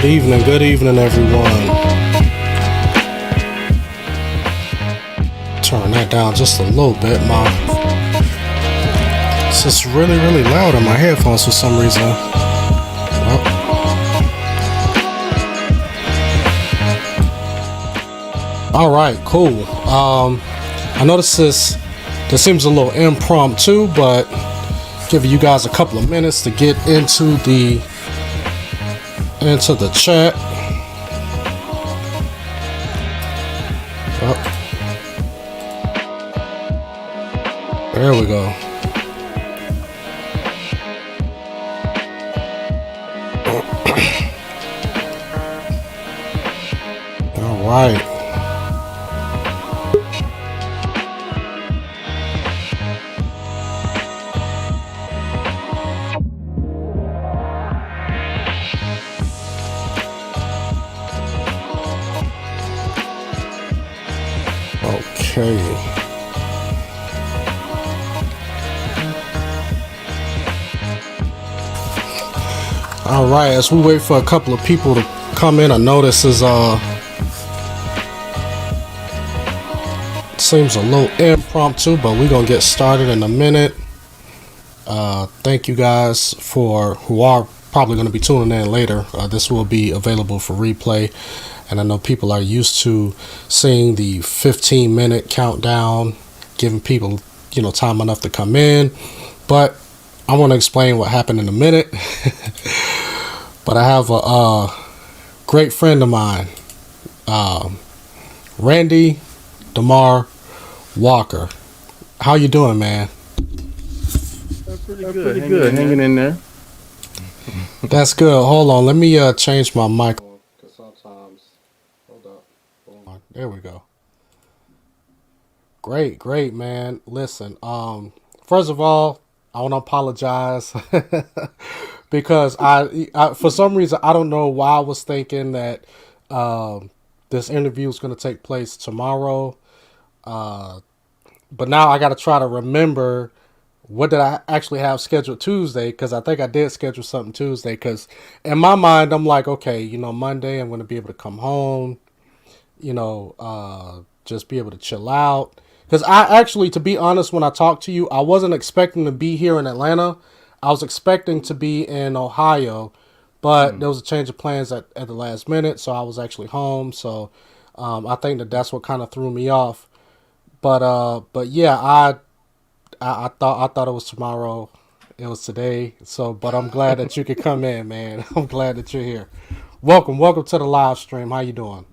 Good evening, everyone. Turn that down just a little bit. It's just really loud on my headphones for some reason. All right, cool. I know this seems a little impromptu, but giving you guys a couple of minutes to get into the chat. There we go. All right. Okay. All right, as we wait for a couple of people to come in, I know this is seems a little impromptu, but we're gonna get started in a minute. Thank you guys who are probably going to be tuning in later. This will be available for replay, and I know people are used to seeing the 15-minute countdown, giving people time enough to come in. But I want to explain what happened in a minute. But I have a great friend of mine, Randi Walker. How you doing, man? Pretty good. Hanging in there. That's good. Hold on. Let me change my mic. Because sometimes... Hold up. There we go. Great, man. Listen, first of all, I want to apologize. Because I for some reason, I don't know why I was thinking that this interview is going to take place tomorrow. But now I got to try to remember... What did I actually have scheduled Tuesday? Because I think I did schedule something Tuesday. Because in my mind, I'm like, okay, Monday I'm going to be able to come home, just be able to chill out. Because I actually, to be honest, when I talked to you, I wasn't expecting to be here in Atlanta. I was expecting to be in Ohio, but there was a change of plans at the last minute, so I was actually home. So I think that's what kind of threw me off. But yeah, I thought it was tomorrow. It was today. So, but I'm glad that you could come in, man. I'm glad that you're here. Welcome to the live stream. How you doing?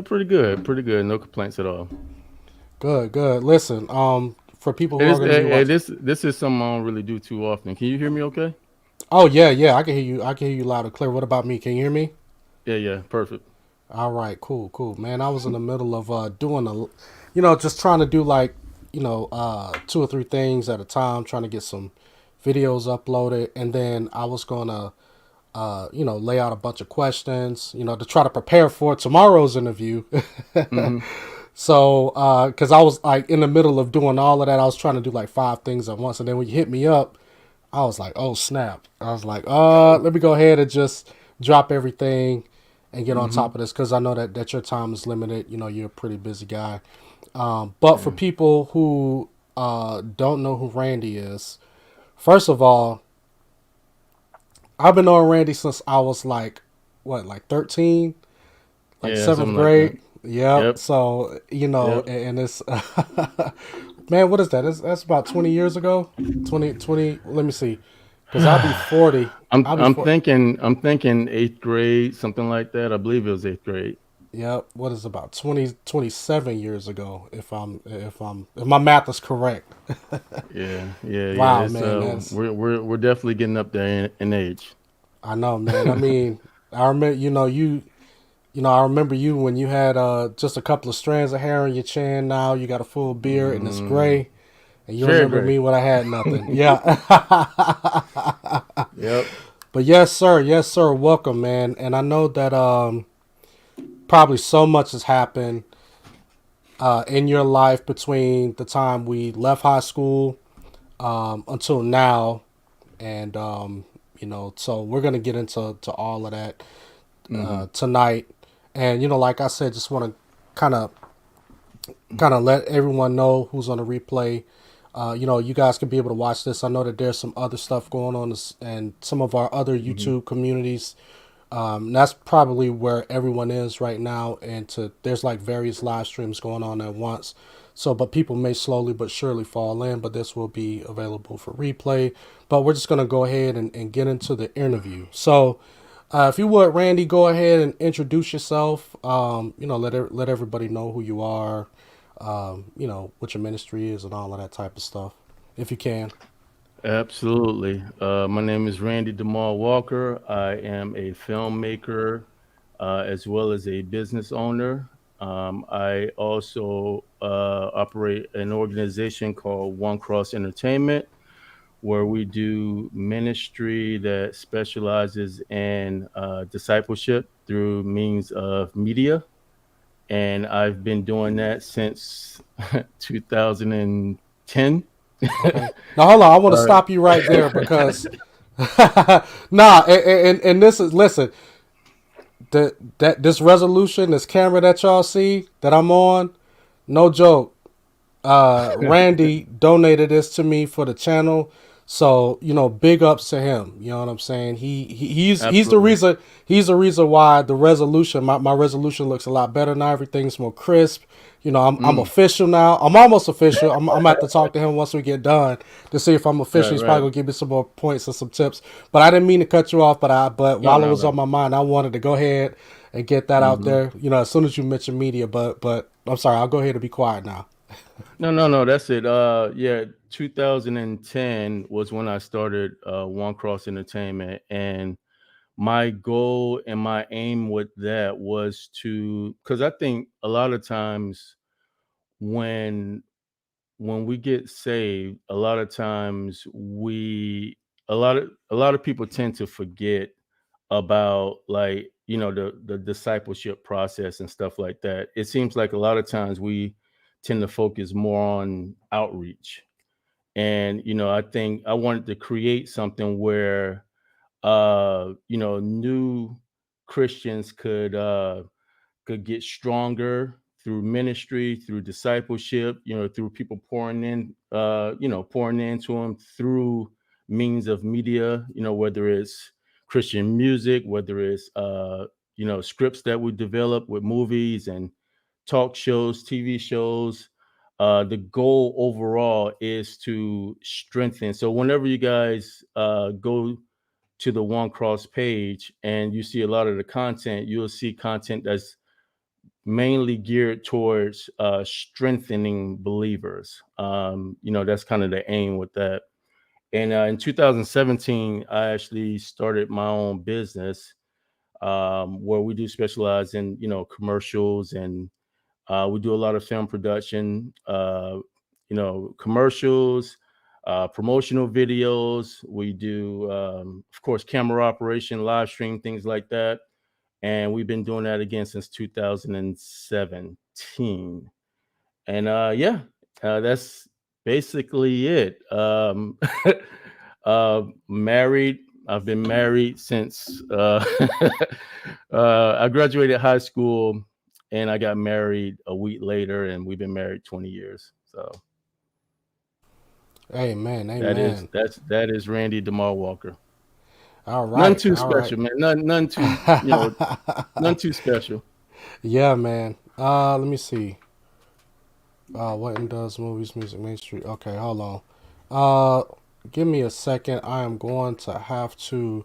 Pretty good. No complaints at all. Good. Listen, for people who are going to be watching, this is something I don't really do too often. Can you hear me okay? Oh yeah, I can hear you. I can hear you loud and clear. What about me? Can you hear me? Yeah, perfect. All right, cool, man. I was in the middle of doing just trying to do like 2 or 3 things at a time, trying to get some videos uploaded, and then I was gonna lay out a bunch of questions, to try to prepare for tomorrow's interview. Mm-hmm. So because I was like in the middle of doing all of that, I was trying to do like 5 things at once, and then when you hit me up, I was like, oh snap. I was like, let me go ahead and just drop everything and get on top of this, because I know that your time is limited. You're a pretty busy guy. But for people who don't know who Randi is, first of all, I've been knowing Randi since I was like 13, like 7th grade. Like yep. So and it's man, what is that? That's about 20 years ago. 20. Let me see, because I'll be 40. I'm thinking 8th grade, something like that. I believe it was 8th grade. Yep. What is about 27 years ago, if my math is correct. Yeah. Wow, man. We're definitely getting up there in age. I know, man. I mean, I remember I remember you when you had just a couple of strands of hair on your chin. Now you got a full beard and it's gray. And you remember me when I had nothing. Yeah. Yep. But yes, sir. Welcome, man. And I know that probably so much has happened in your life between the time we left high school until now. And, so we're going to get into all of that Hmm. tonight, and like I said, just want to kind of let everyone know who's on the replay. You guys can be able to watch this. I know that there's some other stuff going on, and some of our other Hmm. YouTube communities. That's probably where everyone is right now, and there's like various live streams going on at once. So, but people may slowly but surely fall in. But this will be available for replay. But we're just gonna go ahead and get into the interview. So, if you would, Randy, go ahead and introduce yourself. Let everybody know who you are. What your ministry is and all of that type of stuff, if you can. Absolutely. My name is Randy DeMar Walker. I am a filmmaker as well as a business owner. I also operate an organization called One Cross Entertainment, where we do ministry that specializes in discipleship through means of media. And I've been doing that since 2010. Okay. Now hold on. I want to uh, stop you right there because nah. And this is listen. That this resolution, this camera that y'all see that I'm on, no joke. Randy donated this to me for the channel. So big ups to him. You know what I'm saying? He's the Absolutely. reason. He's the reason why the resolution, my resolution looks a lot better now. Everything's more crisp. I'm Mm, official now. I'm almost official. I'm at to talk to him once we get done to see if I'm official. right, He's right. probably gonna give me some more points and some tips. But I didn't mean to cut you off. But No, while it no, was on no. my mind, I wanted to go ahead and get that out Hmm. there. As soon as you mentioned media. But I'm sorry. I'll go ahead and be quiet now. No, no, no. That's it. Yeah, 2010 was when I started One Cross Entertainment, and my goal and my aim with that was to, because I think a lot of times when we get saved, a lot of times a lot of people tend to forget about, like, the discipleship process and stuff like that. It seems like a lot of times we tend to focus more on outreach. And I think I wanted to create something where new Christians could get stronger through ministry, through discipleship, through people pouring into them through means of media, whether it's Christian music, whether it's scripts that we develop with movies and talk shows, TV shows. The goal overall is to strengthen. So whenever you guys go to the One Cross page and you see a lot of the content, you'll see content that's mainly geared towards strengthening believers. That's kind of the aim with that. And in 2017, I actually started my own business, where we do specialize in commercials, and we do a lot of film production, commercials, promotional videos. We do, of course, camera operation, live stream, things like that. And we've been doing that again since 2017. And yeah, that's basically it. Married. I've been married since I graduated high school, and I got married a week later, and we've been married 20 years. So Amen. that is Amen. Randy DeMar Walker. All None right. too All right. special, man. None too none too special. Yeah, man. Let me see. What does movies, music, Main Street? Okay, hold on. Uh, Give me a second. I am going to have to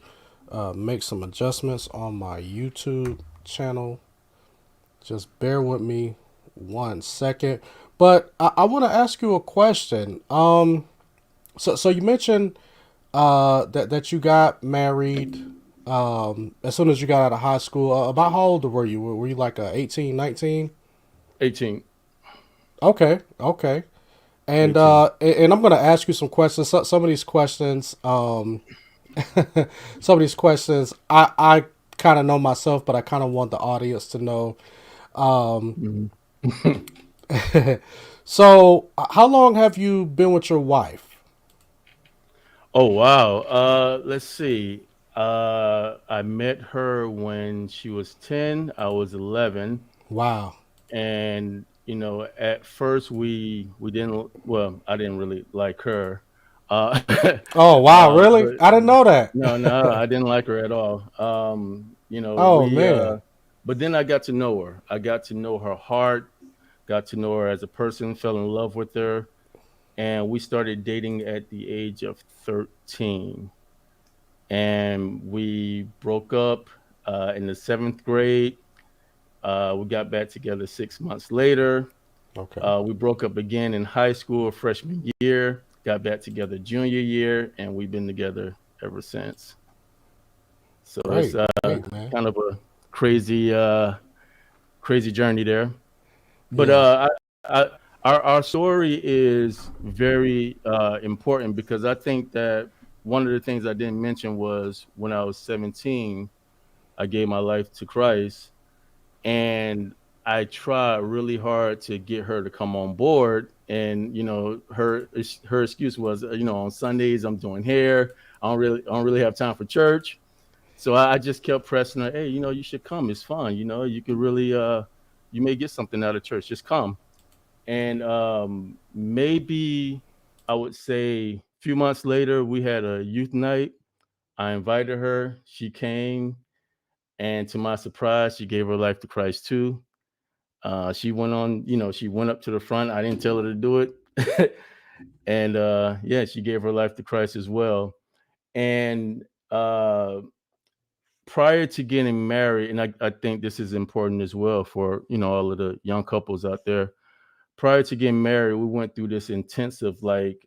make some adjustments on my YouTube channel. Just bear with me 1 second. But I want to ask you a question. So you mentioned that you got married as soon as you got out of high school. About how old were you? Were you like 18, 19? 18. Okay, okay. And 18. I'm gonna ask you some questions. Some of these questions, some of these questions, I kind of know myself, but I kind of want the audience to know. Mhm. So, how long have you been with your wife? Oh wow. Let's see. I met her when she was 10. I was 11, Wow. and at first we didn't. Well, I didn't really like her. Uh, Oh wow, but really? I didn't know that. no, I didn't like her at all. Oh We man. but then I got to know her. I got to know her heart, got to know her as a person, fell in love with her, and we started dating at the age of 13. And we broke up in the 7th grade. We got back together 6 months later. Okay. We broke up again in high school, freshman year, got back together junior year, and we've been together ever since. So it's Great, great, man. kind of a crazy, crazy journey there. But Yeah. our story is very important because I think that one of the things I didn't mention was when I was 17, I gave my life to Christ, and I tried really hard to get her to come on board. And her excuse was, on Sundays I'm doing hair. I don't really have time for church. So I just kept pressing her. Hey, you should come. It's fun. You could really you may get something out of church. Just come. And maybe I would say a few months later, we had a youth night. I invited her. She came, and to my surprise, she gave her life to Christ too. She went on, she went up to the front. I didn't tell her to do it. And yeah, she gave her life to Christ as well. And prior to getting married, and I think this is important as well for, all of the young couples out there. Prior to getting married, we went through this intensive like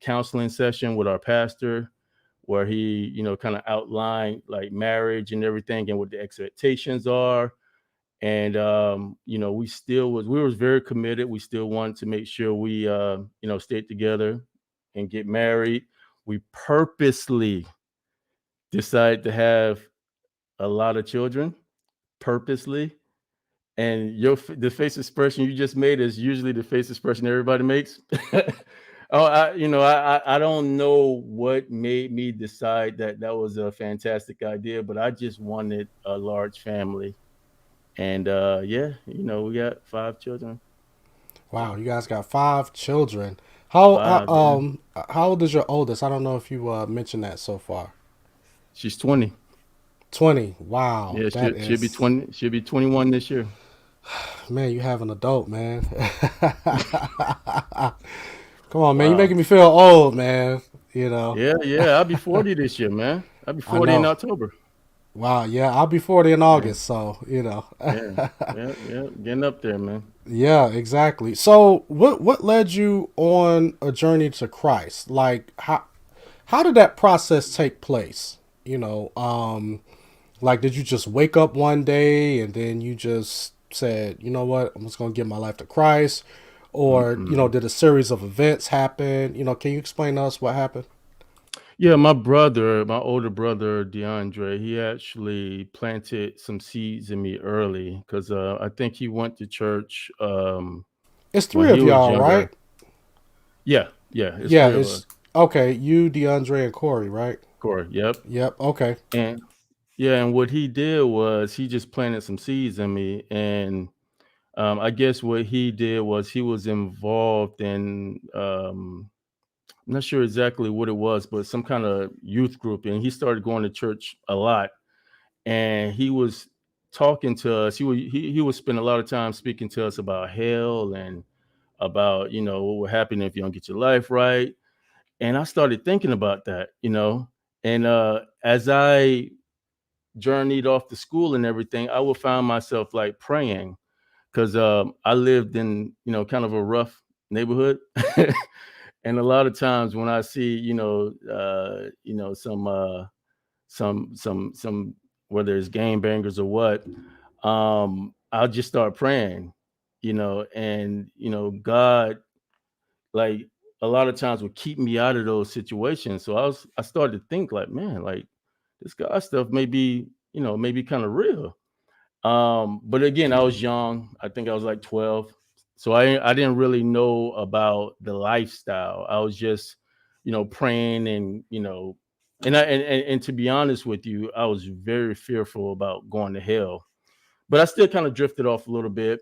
counseling session with our pastor where he, kind of outlined like marriage and everything and what the expectations are. And we was very committed. We still wanted to make sure we stayed together and get married. We purposely decided to have a lot of children, purposely. And the face expression you just made is usually the face expression everybody makes. Oh, I don't know what made me decide that that was a fantastic idea, but I just wanted a large family. And yeah, we got 5 children. Wow, you guys got 5 children. How Five, yeah. how old is your oldest? I don't know if you mentioned that so far. She's 20. 20. Wow, Yeah, that she'll be is 20. She'll be 21 this year. man. You have an adult, man. Come on, man. You're Wow. making me feel old, man. You know. Yeah, yeah. I'll be 40 this year, man. I'll be I 40 in know. October. Wow. Yeah, I'll be 40 in Yeah, August, so you know. yeah, yeah, yeah. Getting up there, man. Yeah, exactly. So, what led you on a journey to Christ? Like, how did that process take place? Like, did you just wake up one day and then you just said, you know what, I'm just gonna give my life to Christ, or Mm-mm. did a series of events happen? Can you explain to us what happened? Yeah, my older brother DeAndre, he actually planted some seeds in me early because I think he went to church It's when three he of was y'all, younger. right? Yeah, yeah, it's Yeah, three of us. it's okay. You, DeAndre, and Corey, right? Corey, yep. Yep. Okay. And yeah, and what he did was he just planted some seeds in me, and I guess what he did was he was involved in I'm not sure exactly what it was, but some kind of youth group, and he started going to church a lot. And he was talking to us. He would spend a lot of time speaking to us about hell and about what will happen if you don't get your life right. And I started thinking about that, and as I journeyed off to school and everything, I would find myself like praying because I lived in kind of a rough neighborhood, and a lot of times when I see some whether it's game bangers or what, I'll just start praying, and God like a lot of times would keep me out of those situations. So I started to think like, man, like this God stuff may be kind of real. But again, I was young. I think I was like 12. So I didn't really know about the lifestyle. I was just, praying and, And to be honest with you, I was very fearful about going to hell, but I still kind of drifted off a little bit.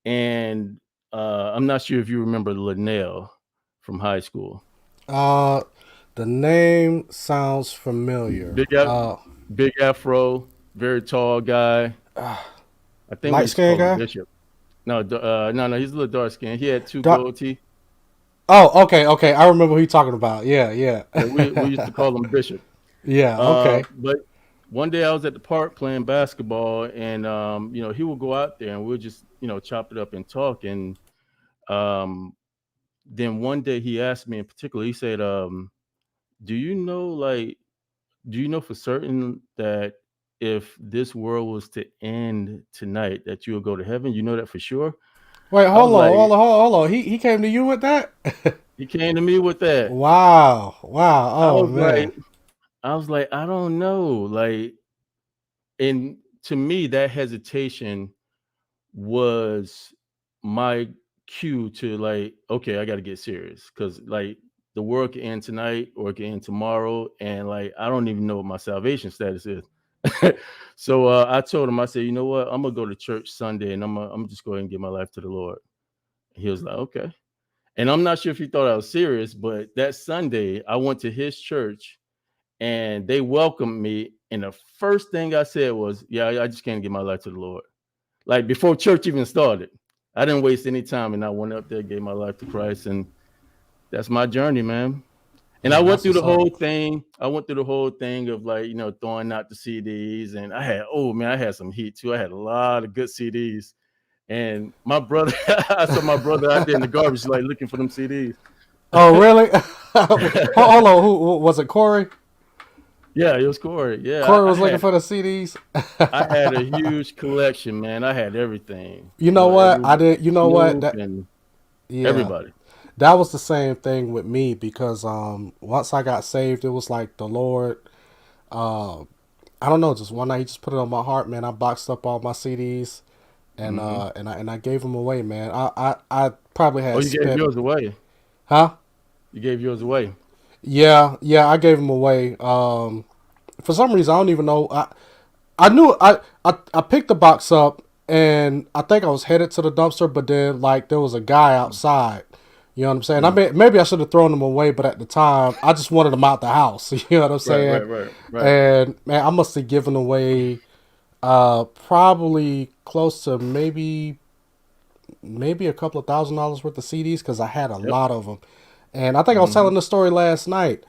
And I'm not sure if you remember Linnell from high school. Uh, the name sounds familiar. Big, big afro, very tall guy. I think we Light used to skinned call him guy. Bishop. No, no. He's a little dark skinned. He had two Dark. gold teeth. Oh, okay, okay. I remember who you're talking about. Yeah, yeah, Yeah, we used to call him Bishop. yeah. Okay. But one day I was at the park playing basketball, and he would go out there, and we'll just chop it up and talk. And um, then one day he asked me in particular. He said, "Do you know do you know for certain that if this world was to end tonight, that you will go to heaven? You know that for sure?" Wait, I was hold on, like, hold on, hold on. He came to you with that? he came to me with that. Wow, wow. I Oh was like, man. I don't know. And to me, that hesitation was my cue to okay, I got to get serious because the world can end tonight or it can end tomorrow, and I don't even know what my salvation status is. So I told him, I said, you know what, I'm gonna go to church Sunday, and I'm just going to give my life to the Lord. He was like, okay. And I'm not sure if he thought I was serious, but that Sunday I went to his church and they welcomed me. And the first thing I said was, yeah, I just can't give my life to the Lord. Like before church even started. I didn't waste any time, and I went up there, gave my life to Christ, and that's my journey, man. And I Man, went that's through what's the up. whole thing. I went through the whole thing of throwing out the CDs, and I had some heat too. I had a lot of good CDs. And my brother, I saw my brother out there in the garbage, looking for them CDs. Oh really? Hold on. Who was it? Corey. Yeah, it was Corey. Yeah, Corey was looking for the CDs. I had a huge collection, man. I had everything. You know what? Every I did. You know what? Snoop That and yeah. everybody. That was the same thing with me because once I got saved, it was like the Lord. Uh, I don't know. Just one night, He just put it on my heart, man. I boxed up all my CDs and Hmm. I gave them away, man. I probably Oh, had you gave spent, yours away. huh? You gave yours away. Yeah, yeah. I gave them away. For some reason, I don't even know. I knew I picked the box up and I think I was headed to the dumpster, but then like there was a guy outside. You know what I'm saying? Mm. Maybe I should have thrown them away, but at the time I just wanted them out the house. You know what I'm Right, saying? right, right, right. And man, I must have given away probably close to maybe a couple of $1,000 worth of CDs because I had a Yep. lot of them. And I think I was Hmm. telling the story last night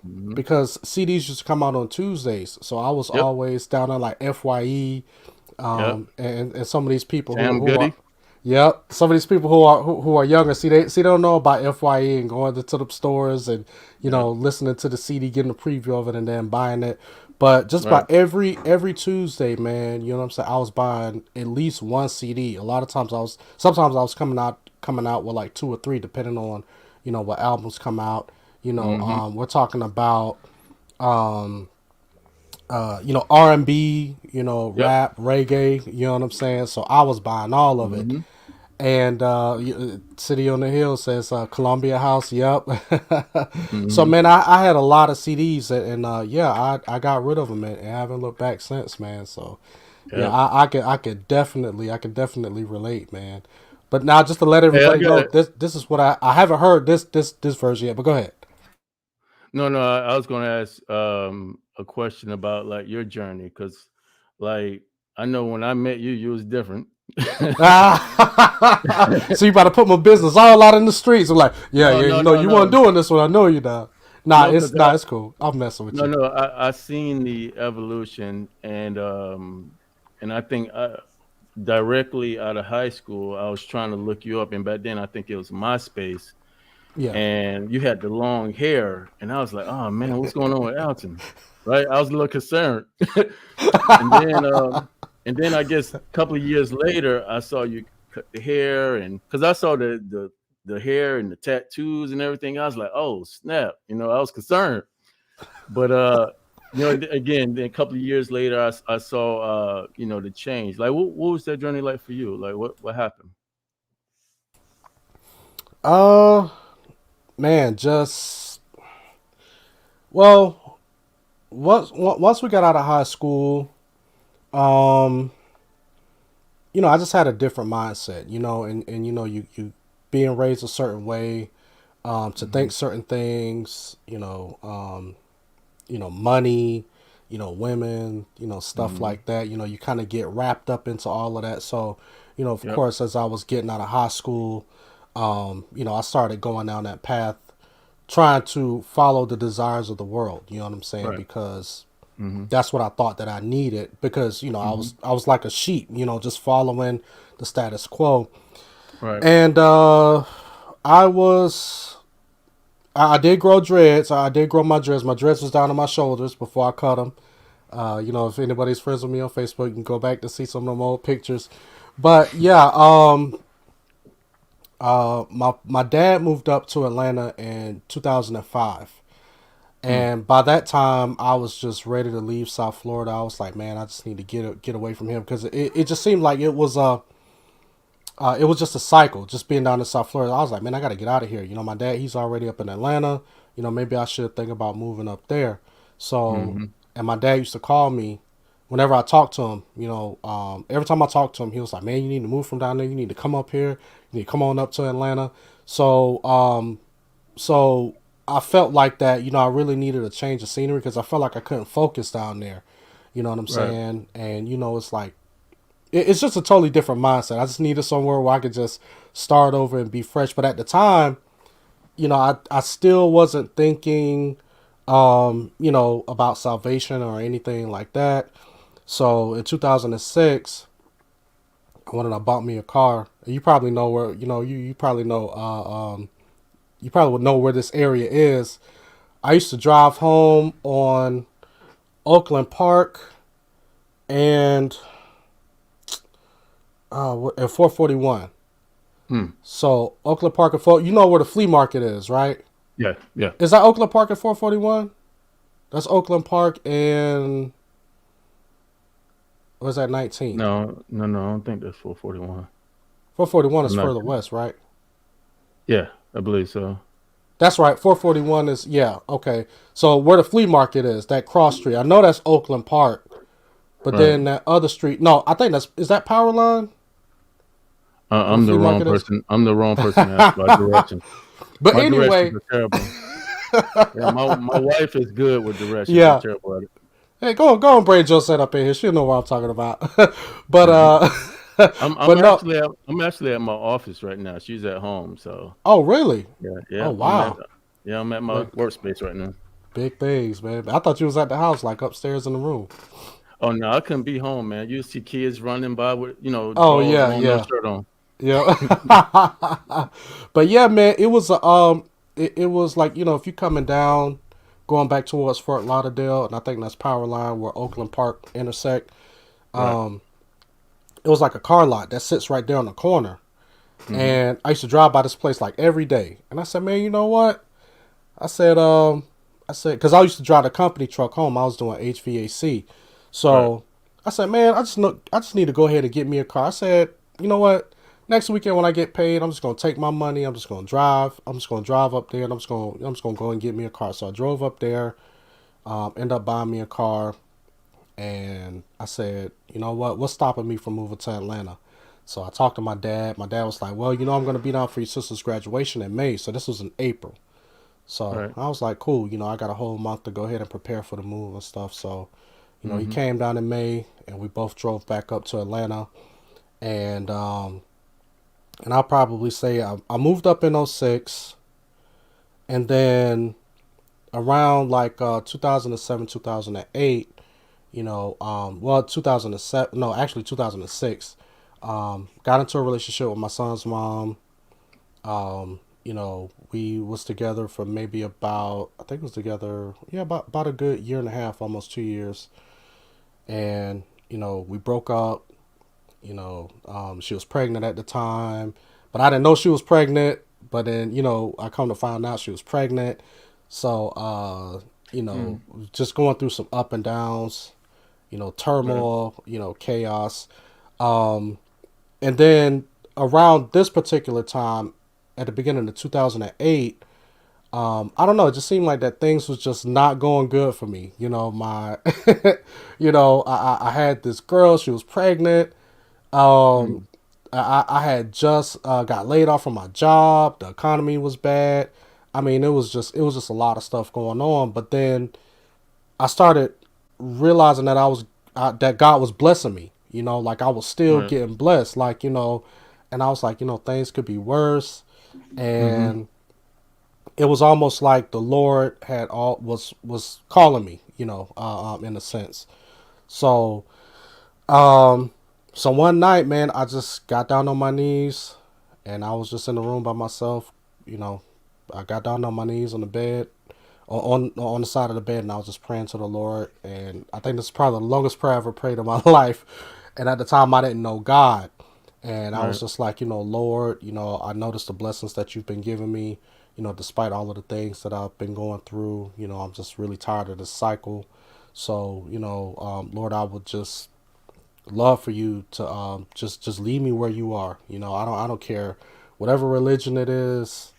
Hmm. because CDs used to come out on Tuesdays. So I was Yep. always down there like FYE Yep. and some of these people Sam who are, Goody. yep, some of these people who are younger, see they don't know about FYE and going to the stores and Yep. listening to the CD, getting a preview of it, and then buying it. But just Right. about every Tuesday, man, you know what I'm saying, I was buying at least one CD. A lot of times sometimes I was coming out with like two or three, depending on what albums come out. Hmm. We're talking about R&B, Yep. rap, reggae, you know what I'm saying? So I was buying all of it. Hmm. And City on the Hill says Columbia House, yep. So Hmm. man, I had a lot of CDs and yeah, I got rid of them and haven't looked back since, man. So yeah, Yep. I could definitely relate, man. But now just to let Hey, I everybody got know, it. this is what I haven't heard this version yet, but go ahead. No, no. I was going to ask a question about your journey because, like, I know when I met you, you was different. So you about to put my business all out in the streets. I'm like, yeah, No, yeah, no, no, you weren't no, doing this one. I know you now. no. Because It's cool. I'm messing with no, you. no. I seen the evolution, and I think directly out of high school, I was trying to look you up, and back then I think it was MySpace, Yeah. and you had the long hair, and I was like, oh man, what's going on with Alton? Right? I was a little concerned, and then I guess a couple of years later, I saw you cut the hair, and because I saw the hair and the tattoos and everything, I was like, oh snap, I was concerned. But again, then a couple of years later, I saw the change. Like, what was that journey like for you? Like, what happened? Uh, man, just Well, once we got out of high school, um, I just had a different mindset, and you being raised a certain way, to Mm-hmm. think certain things, money, women, stuff Mm-hmm. like that. You kind of get wrapped up into all of that. So, of Yep. course, as I was getting out of high school, I started going down that path, trying to follow the desires of the world. You know what I'm saying? Right. Because Mm-hmm. that's what I thought that I needed. Because I Mm-hmm. was like a sheep, just following the status quo. Right. And I was I did grow dreads. I did grow my dreads. My dreads was down on my shoulders before I cut them. If anybody's friends with me on Facebook, you can go back to see some of them old pictures. But yeah, my dad moved up to Atlanta in 2005, Mm. and by that time, I was just ready to leave South Florida. I was like, man, I just need to get away from him because it just seemed like it was just a cycle, just being down in South Florida. I was like, man, I got to get out of here. My dad, he's already up in Atlanta. Maybe I should think about moving up there. So, Mm-hmm. and my dad used to call me whenever I talked to him. Every time I talked to him, he was like, man, you need to move from down there. You need to come up here. You need to come on up to Atlanta. So, so I felt like that, I really needed a change of scenery because I felt like I couldn't focus down there. You know what I'm Right. saying? And, it's like, it's just a totally different mindset. I just needed somewhere where I could just start over and be fresh. But at the time, I still wasn't thinking, about salvation or anything like that. So in 2006, I went and I bought me a car. You probably know where, you probably know, you probably would know where this area is. I used to drive home on Oakland Park and at 441. Mm. So Oakland Park and 4, you know where the flea market is, right? Yeah. Yeah. Is that Oakland Park at 441? That's Oakland Park and was that 19th? No. No. No. I don't think that's 441. 441 is I'm not. further west, right? Yeah, I believe so. That's right. 441 is, yeah, okay. So where the flea market is, that cross street. I know that's Oakland Park, but Right. then that other street. No, I think is that Power Line where the I'm the flea wrong market is? person. I'm the wrong person to ask about directions. But My directions anyway, are terrible. Yeah, my wife is good with directions. I'm yeah. terrible at it. Hey, go and bring Josette up in here. She'll know what I'm talking about. but Yeah, I'm but no. actually at my office right now. She's at home, so Oh, really? yeah, Oh, yeah. wow. I'm at my Well, workspace right now. big things, man. I thought you was at the house, like upstairs in the room. Oh no, I couldn't be home, man. You see kids running by with Oh drawers yeah, on, no yeah, shirt on. yeah. But yeah, man, it was it was like if you coming down, going back towards Fort Lauderdale, and I think that's Power Line where Oakland Park intersect. Right. Um, it was like a car lot that sits right there on the corner, Mm-hmm. and I used to drive by this place like every day. And I said, man, you know what? I said, because I used to drive the company truck home. I was doing HVAC, Right. so I said, man, I just need to go ahead and get me a car. I said, you know what? Next weekend when I get paid, I'm just gonna take my money. I'm just gonna drive. I'm just gonna drive up there, and I'm just gonna go and get me a car. So I drove up there, end up buying me a car, and I said, you know what? What's stopping me from moving to Atlanta? So I talked to my dad. My dad was like, well, I'm gonna be down for your sister's graduation in May. So this was in April. So Right. I was like, cool, I got a whole month to go ahead and prepare for the move and stuff. So, he Mm-hmm. came down in May and we both drove back up to Atlanta. And I'll probably say I moved up in '06, and then around like 2007, 2008, 2007, no, actually 2006, got into a relationship with my son's mom. We was together for maybe about, I think it was together, yeah, about a good year and a half, almost 2 years. And, we broke up. She was pregnant at the time, but I didn't know she was pregnant. But then, I come to find out she was pregnant. So, Mm. just going through some up and downs, Right. turmoil, chaos. Um, and then around this particular time, at the beginning of 2008, I don't know. It just seemed like that things was just not going good for me. You know, I had this girl. She was pregnant. Um, Mm. I had just got laid off from my job. The economy was bad. I mean, it was just a lot of stuff going on. But then I started realizing that God was blessing me. Like I was still Right. getting blessed. And I was like, things could be worse. Mm-hmm. And it was almost like the Lord had all was calling me. In a sense. So um, so one night, man, I just got down on my knees, and I was just in the room by myself. You know, I got down on my knees on the bed, on the side of the bed, and I was just praying to the Lord. And I think this is probably the longest prayer I ever prayed in my life. And at the time, I didn't know God, and I was Right. just like, Lord, I noticed the blessings that you've been giving me. Despite all of the things that I've been going through, I'm just really tired of this cycle. So, Lord, I would just love for you to just leave me where you are. I don't care whatever religion it is.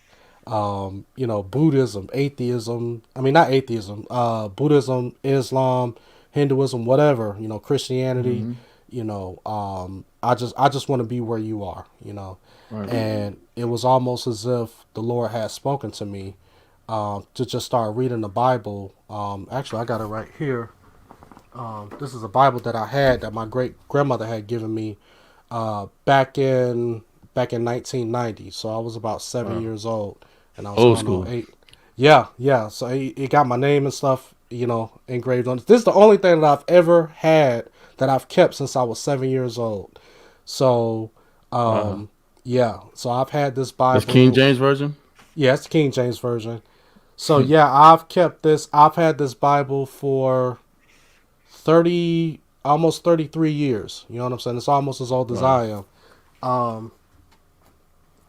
Buddhism, atheism. I mean, not atheism. Buddhism, Islam, Hinduism, whatever. Christianity. Mm-hmm. I just want to be where you are. Right. And it was almost as if the Lord had spoken to me to just start reading the Bible. Actually, I got it right here. This is a Bible that I had that my great grandmother had given me back in 1990. So I was about seven Wow. years old, and I was Old going on school. 8. Yeah, yeah. So it got my name and stuff, engraved on it. This is the only thing that I've ever had that I've kept since I was 7 years old. So, Wow. yeah. So I've had this That's King Bible. James version. Yeah, it's the King James version. So yeah, I've kept this. I've had this Bible for 30, almost 33 years. You know what I'm saying? It's almost as old as Wow. I am. Um,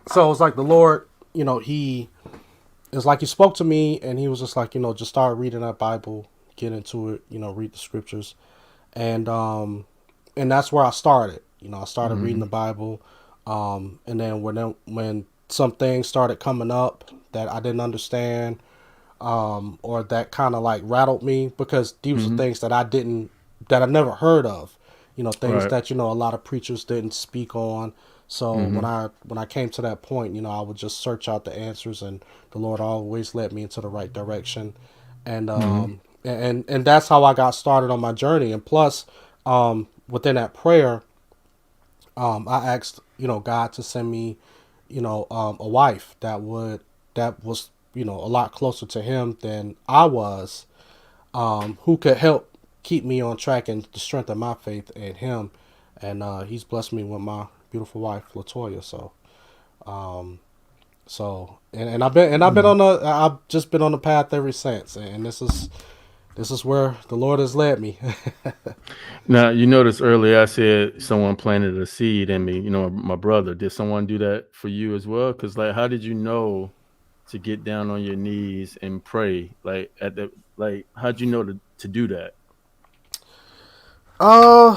so it's like the Lord, he it's like he spoke to me and he was just like, just start reading that Bible, get into it, read the scriptures. And that's where I started. I started reading Mm-hmm. the Bible. And then when some things started coming up that I didn't understand, or that kind of like rattled me because these were Mm-hmm. things that I never heard of, things Right. that a lot of preachers didn't speak on. So when Mm-hmm. I came to that point, I would just search out the answers, and the Lord always led me into the right direction, and Mm-hmm. that's how I got started on my journey. And plus, within that prayer, I asked God to send me a wife that was a lot closer to Him than I was, who could help keep me on track and to strengthen my faith in Him. And He's blessed me with my beautiful wife, Latoya. And I've just been on the path ever since. And this is where the Lord has led me. Now you noticed earlier I said someone planted a seed in me. You know, my brother. Did someone do that for you as well? Because like, how did you know to get down on your knees and pray? Like how'd you know to do that? uh,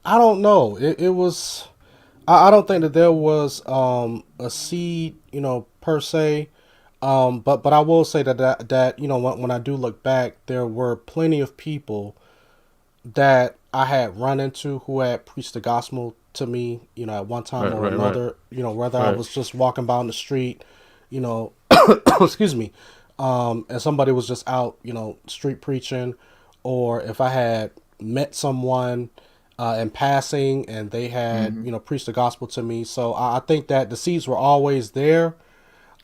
I don't know. It was. I don't think that there was a seed, per se. But I will say that when I do look back, there were plenty of people that I had run into who had preached the gospel to me, at one time Right. or Right. Right. another, whether I Right. was just walking by on the street, you know, excuse me, and somebody was just out, street preaching, or if I had met someone in passing and they had, Mm-hmm. preached the gospel to me. So I think that the seeds were always there.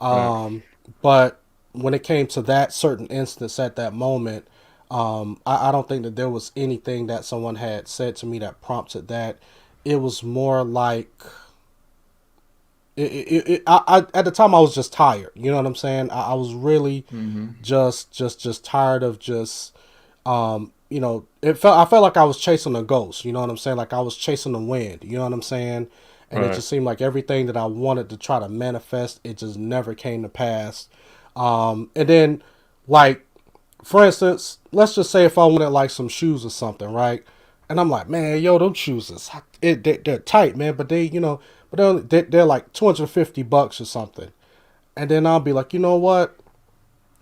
Right. But when it came to that certain instance at that moment, I don't think that there was anything that someone had said to me that prompted that. It was more like at the time I was just tired. You know what I'm saying? I was really Mm-hmm. just tired of just I felt like I was chasing a ghost. You know what I'm saying? Like I was chasing the wind. You know what I'm saying? And it Right. just seemed like everything that I wanted to try to manifest, it just never came to pass. And then, like, for instance, let's just say if I wanted like some shoes or something, right? And I'm like, man, yo, those shoes they're tight, man, but they're like $250 or something. and then I'll be like, you know what?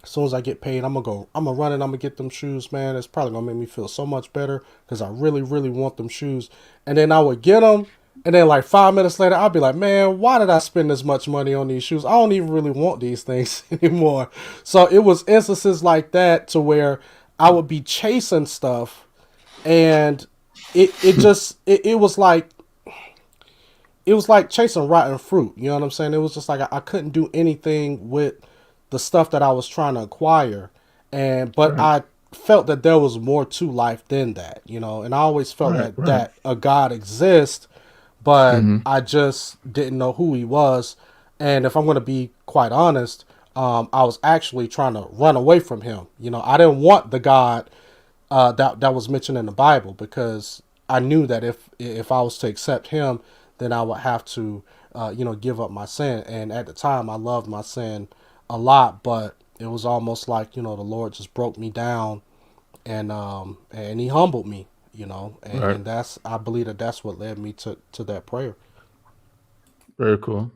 As soon as I get paid, I'm gonna run and I'm gonna get them shoes, man. It's probably gonna make me feel so much better because I really, really want them shoes. And then I would get them, and then like 5 minutes later, I'd be like, man, why did I spend this much money on these shoes? I don't even really want these things anymore. So it was instances like that to where I would be chasing stuff, and it was like chasing rotten fruit. You know what I'm saying? It was just like I couldn't do anything with the stuff that I was trying to acquire, and but Right. I felt that there was more to life than that. You know, and I always felt Right. that Right. a God exists, but Mm-hmm. I just didn't know who He was. And if I'm going to be quite honest, I was actually trying to run away from Him. You know, I didn't want the God that was mentioned in the Bible because I knew that if I was to accept Him, then I would have to, give up my sin. And at the time, I loved my sin a lot, but it was almost like the Lord just broke me down and He humbled me, Right. and that's I believe that's what led me to that prayer. Very cool.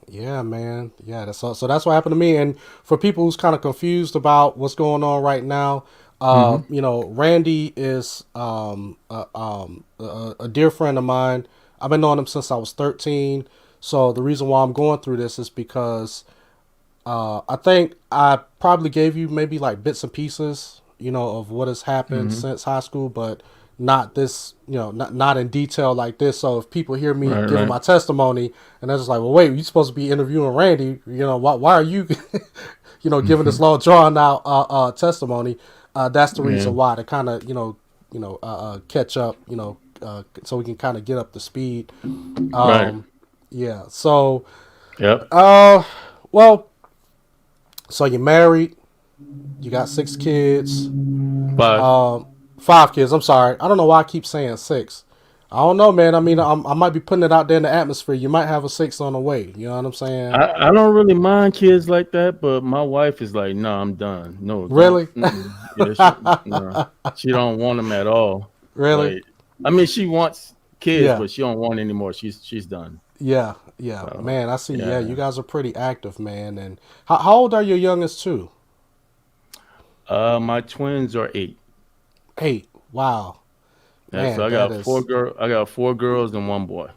Yeah, man. Yeah, so that's what happened to me. And for people who's kind of confused about what's going on right now, Mm-hmm. Randy is a dear friend of mine. I've been knowing him since I was 13. So the reason why I'm going through this is because I think I probably gave you maybe like bits and pieces, of what has happened Mm-hmm. since high school, but not this, not in detail like this. So if people hear me Right. giving Right. my testimony and they're just like, well, wait, you're supposed to be interviewing Randy, why are you, giving Mm-hmm. this long drawn out testimony? That's the Yeah. reason why to kind of, catch up, so we can kind of get up to speed. Right. Yeah. So, Yep. uh, well, so you're married, you got 6 kids, 5. um, 5 kids. I'm sorry. I don't know why I keep saying six. I don't know, man. I mean, I might be putting it out there in the atmosphere. You might have a six on the way. You know what I'm saying? I don't really mind kids like that, but my wife is like, "No, I'm done. No, don't." Really? Yeah, no, she don't want them at all. Really? Like, I mean, she wants kids, Yeah. but she don't want anymore. She's done. Yeah. Yeah. So Man, I see. Yeah, you yeah. guys are pretty active, man. And how old are your youngest two? My twins are 8. 8. Wow. Yeah, so Man, that is. I got 4 girls and 1 boy.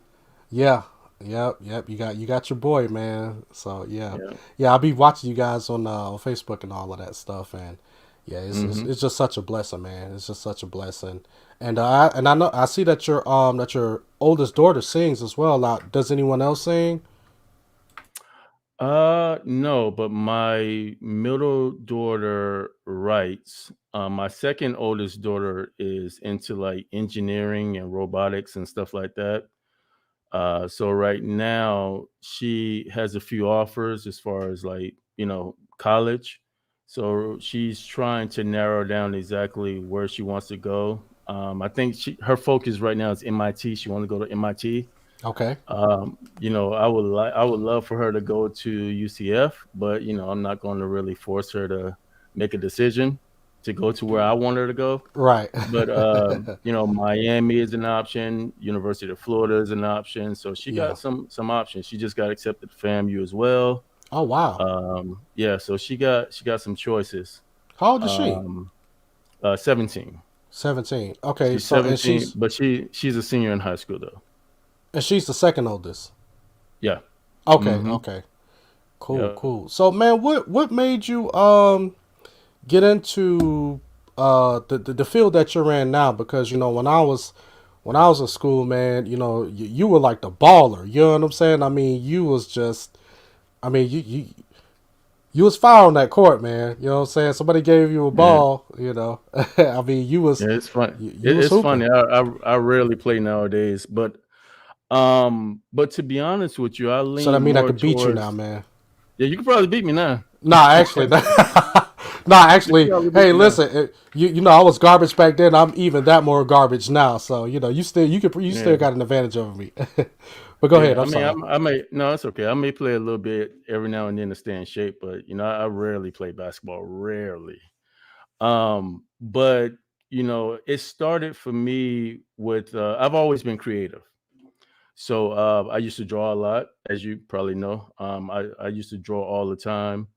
Yeah. Yep. Yep. You got your boy, man. So yeah, Yeah. yeah. I'll be watching you guys on Facebook and all of that stuff, and yeah, Mm-hmm. it's just such a blessing, man. It's just such a blessing, and I know I see that your oldest daughter sings as well. Now, does anyone else sing? No, but my middle daughter writes. My second oldest daughter is into like engineering and robotics and stuff like that. So right now she has a few offers as far as like, college. So she's trying to narrow down exactly where she wants to go. I think her focus right now is MIT. She wants to go to MIT. Okay, I would love for her to go to UCF, but I'm not going to really force her to make a decision to go to where I want her to go. right. But Miami is an option. University of Florida is an option. So she Yeah. got some options. She just got accepted to FAMU as well. Oh wow. Yeah, so she got some choices. How old is she? Um, 17. 17. Okay, She's so 17, but she's a senior in high school though. and she's the second oldest. Yeah. Okay, Mm-hmm. okay, cool, Yeah. cool. So man, what made you get into the field that you're in now? Because when I was in school, man, you were like the baller. You know what I'm saying? I mean, you was just, I mean, you was fire on that court, man. You know what I'm saying? Somebody gave you a Yeah. ball. I mean, you was Yeah, it's fun. you was It's hooping. funny. I rarely play nowadays, but to be honest with you, I So that lean mean I more could beat you now, towards. man. Yeah, you can probably beat me now. Nah, actually, nah, You can actually. probably beat Hey, me now. listen, I was garbage back then. I'm even that more garbage now. So you still Yeah, got an advantage over me. But go ahead. yeah. I I'm mean, sorry. I may no, it's okay. I may play a little bit every now and then to stay in shape, but I rarely play basketball. Rarely. But it started for me with I've always been creative. So I used to draw a lot, as you probably know. I used to draw all the time,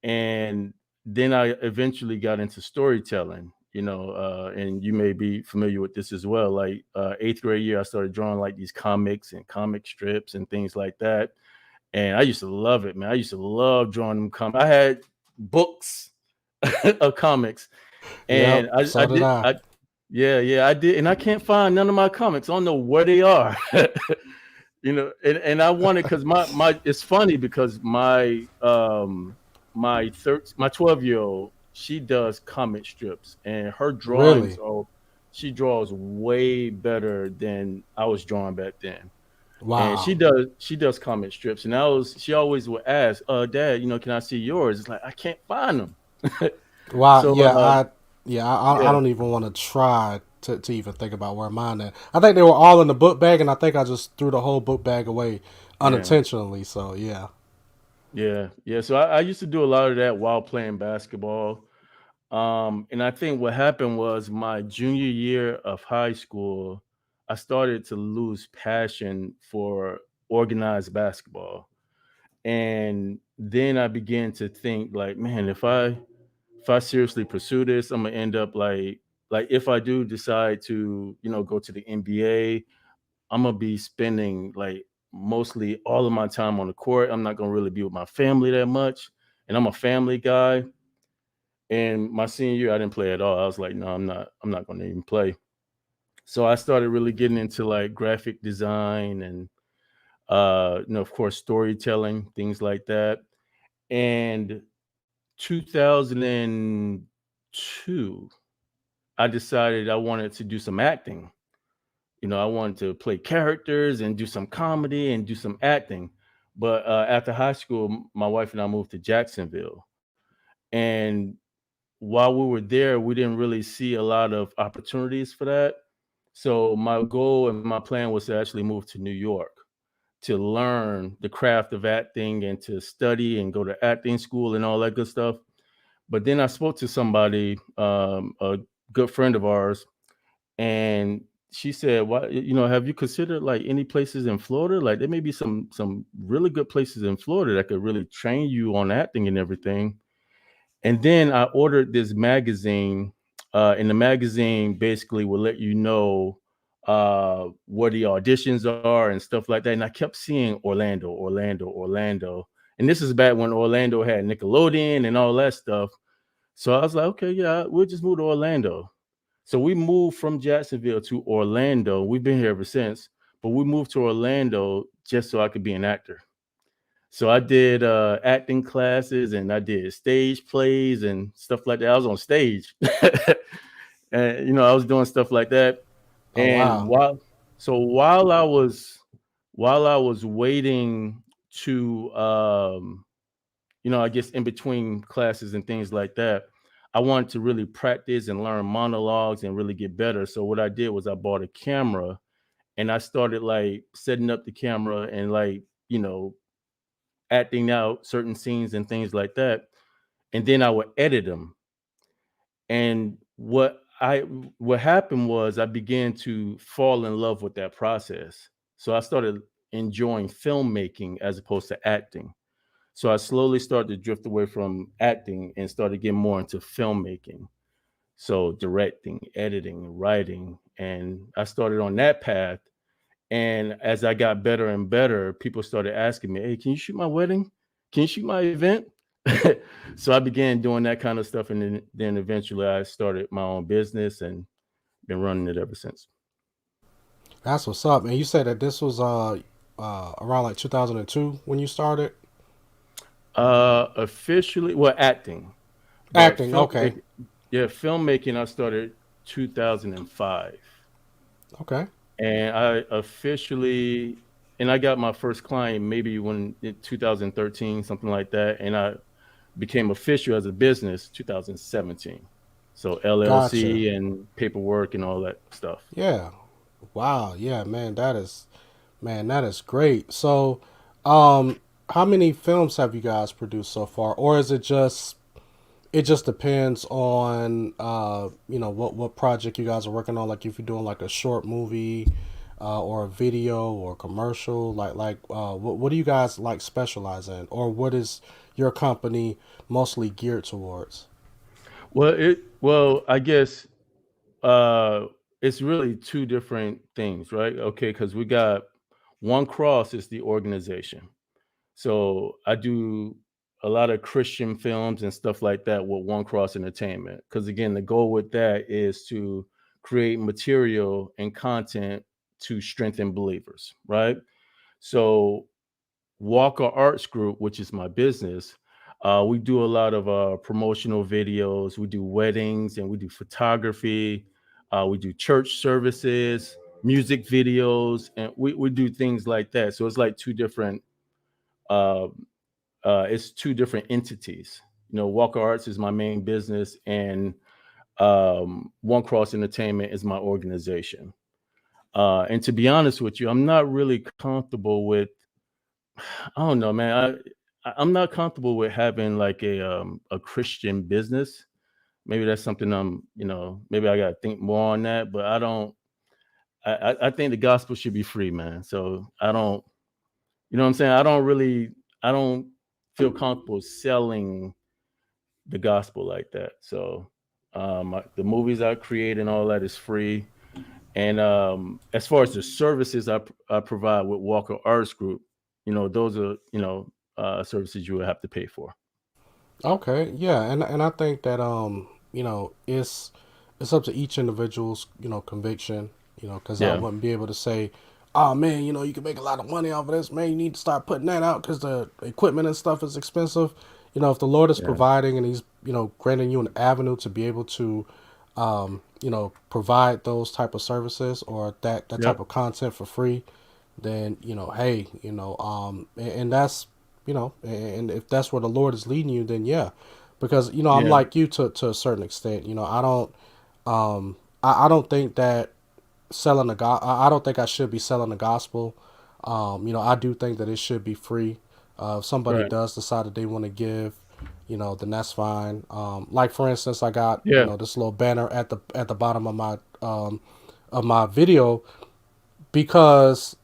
and then I eventually got into storytelling. And you may be familiar with this as well. Like eighth grade year, I started drawing like these comics and comic strips and things like that. And I used to love it, man. I used to love drawing them comics. I had books of comics, Yep, and I so did did. I. Yeah, I did, and I can't find none of my comics. I don't know where they are. And I wanted, because my it's funny because my 12-year-old, she does comic strips, and her drawings Really? are she draws way better than I was drawing back then. And Wow. she does comic strips, and she always would ask, Dad, can I see yours? It's like I can't find them. Wow. So I yeah, don't even want to try to even think about where mine at. I think they were all in the book bag, and I think I just threw the whole book bag away yeah. unintentionally. So yeah. Yeah. So I used to do a lot of that while playing basketball. And I think what happened was my junior year of high school, I started to lose passion for organized basketball. And then I began to think like, man, if I seriously pursue this, I'm gonna end up like if I do decide to, go to the NBA, I'm gonna be spending like mostly all of my time on the court. I'm not gonna really be with my family that much. And I'm a family guy. And my senior year, I didn't play at all. I was like, no, I'm not gonna even play. So I started really getting into like graphic design and of course, storytelling, things like that. And 2002, I decided I wanted to do some acting. I wanted to play characters and do some comedy and do some acting. But after high school, my wife and I moved to Jacksonville. And while we were there, we didn't really see a lot of opportunities for that. So my goal and my plan was to actually move to New York to learn the craft of acting and to study and go to acting school and all that good stuff. But then I spoke to somebody, a good friend of ours, and she said, "Why, have you considered like any places in Florida? Like there may be some really good places in Florida that could really train you on acting and everything." And then I ordered this magazine, and the magazine basically will let you know where the auditions are and stuff like that. And I kept seeing Orlando, Orlando, Orlando. And this is back when Orlando had Nickelodeon and all that stuff. So I was like, okay, yeah, we'll just move to Orlando. So we moved from Jacksonville to Orlando. We've been here ever since, but we moved to Orlando just so I could be an actor. So I did acting classes and I did stage plays and stuff like that. I was on stage. And I was doing stuff like that. Oh And wow. while I was waiting to I guess in between classes and things like that, I wanted to really practice and learn monologues and really get better. So what I did was I bought a camera and I started like setting up the camera and like, acting out certain scenes and things like that. And then I would edit them. And what happened was I began to fall in love with that process. So I started enjoying filmmaking as opposed to acting. So I slowly started to drift away from acting and started getting more into filmmaking. So directing, editing, writing. And I started on that path. And as I got better and better, people started asking me, "Hey, can you shoot my wedding? Can you shoot my event?" So I began doing that kind of stuff, and then eventually I started my own business and been running it ever since. That's what's up. And you said that this was around like 2002 when you started Officially, well, acting, but acting. Okay. filmmaking, yeah, filmmaking. I started 2005, Okay. and I got my first client maybe when in 2013, something like that, and I became official as a business 2017. So Gotcha. LLC and paperwork and all that stuff. Yeah. Wow. Yeah, man, that is great. So, um, how many films have you guys produced so far, or is it just depends on what project you guys are working on? Like if you're doing like a short movie, or a video or commercial? What do you guys like specialize in, or what is your company mostly geared towards? Well, I guess uh it's really two different things, right? Okay, because we got One Cross is the organization. So I do a lot of Christian films and stuff like that with One Cross Entertainment. Because again, the goal with that is to create material and content to strengthen believers, right? So Walker Arts Group, which is my business, we do a lot of promotional videos. We do weddings and we do photography. We do church services, music videos, and we do things like that. So it's like uh, it's two different entities. You know, Walker Arts is my main business, and One Cross Entertainment is my organization. And to be honest with you, I'm not really comfortable with. I don't know, man. I'm not comfortable with having like a Christian business. Maybe that's something maybe I gotta think more on that. But I don't. I think the gospel should be free, man. So I don't. You know what I'm saying? I don't feel comfortable selling the gospel like that. So the movies I create and all that is free. And as far as the services I provide with Walker Arts Group, those are services you would have to pay for. Okay, yeah, and I think that it's up to each individual's conviction, because I Yeah, wouldn't be able to say, oh man, you can make a lot of money off of this, man. You need to start putting that out because the equipment and stuff is expensive. If the Lord is yeah, providing and He's granting you an avenue to be able to, provide those type of services or that type yep, of content for free, then hey, and that's and if that's where the Lord is leading you, then yeah, because I'm yeah, like you to a certain extent. I don't think that I don't think I should be selling the gospel. I do think that it should be free. If somebody right, does decide that they want to give, then that's fine. Like for instance, I got yeah, this little banner at the bottom of my video because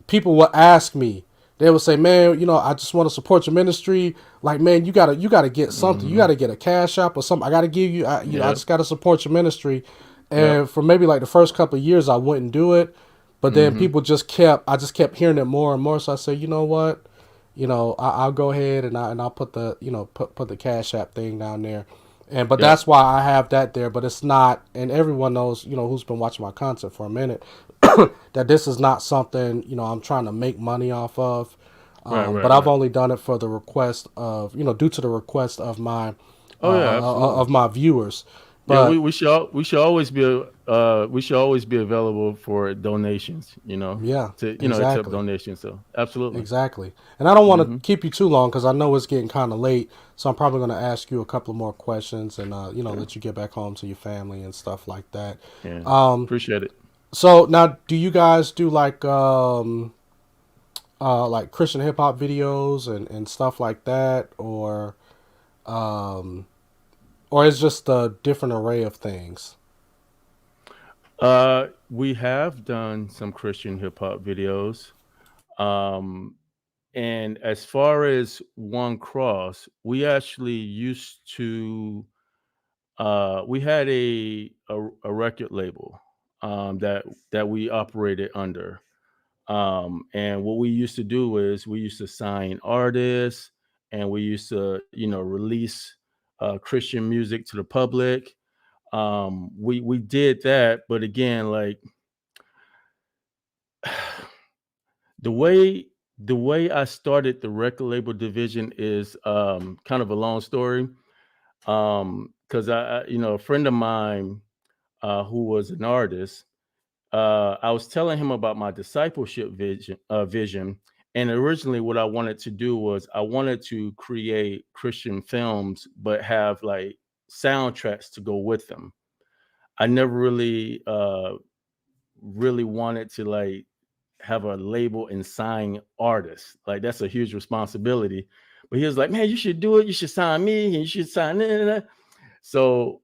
people will ask me. They will say, "Man, I just want to support your ministry. Like, man, you gotta get something. You hmm, gotta get a cash app or something. I gotta give you. I yep, just gotta support your ministry." yep, And for maybe like the first couple of years, I wouldn't do it, but then hmm, people I just kept hearing it more and more. So I said, you know what? I'll go ahead and I'll put the put the cash app thing down there. But yep, that's why I have that there. But it's not, and everyone knows, who's been watching my content for a minute, that this is not something I'm trying to make money off of. right, But right, I've right. only done it for the request of due to the request Oh yeah, absolutely. of my viewers. Yeah, But we should always be we should always be available for donations. yeah, To accept exactly. donations. So absolutely. Exactly. And I don't want to Hmm. keep you too long because I know it's getting kind of late. So I'm probably going to ask you a couple more questions and, Sure. let you get back home to your family and stuff like that. Yeah. Um, Appreciate it. so now, do you guys do like Christian hip hop videos and stuff like that, um, or it's just a different array of things? We have done some Christian hip hop videos. Um, and as far as One Cross, we actually used to we had a record label that we operated under. And what we used to do is we used to sign artists and we used to, release Christian music to the public. We did that, but again, like the way I started the record label division is kind of a long story. Because a friend of mine who was an artist, I was telling him about my discipleship vision. And originally, what I wanted to do was I wanted to create Christian films, but have like soundtracks to go with them. I never really wanted to like have a label and sign artists. Like that's a huge responsibility. But he was like, "Man, you should do it. You should sign me, and you should sign." So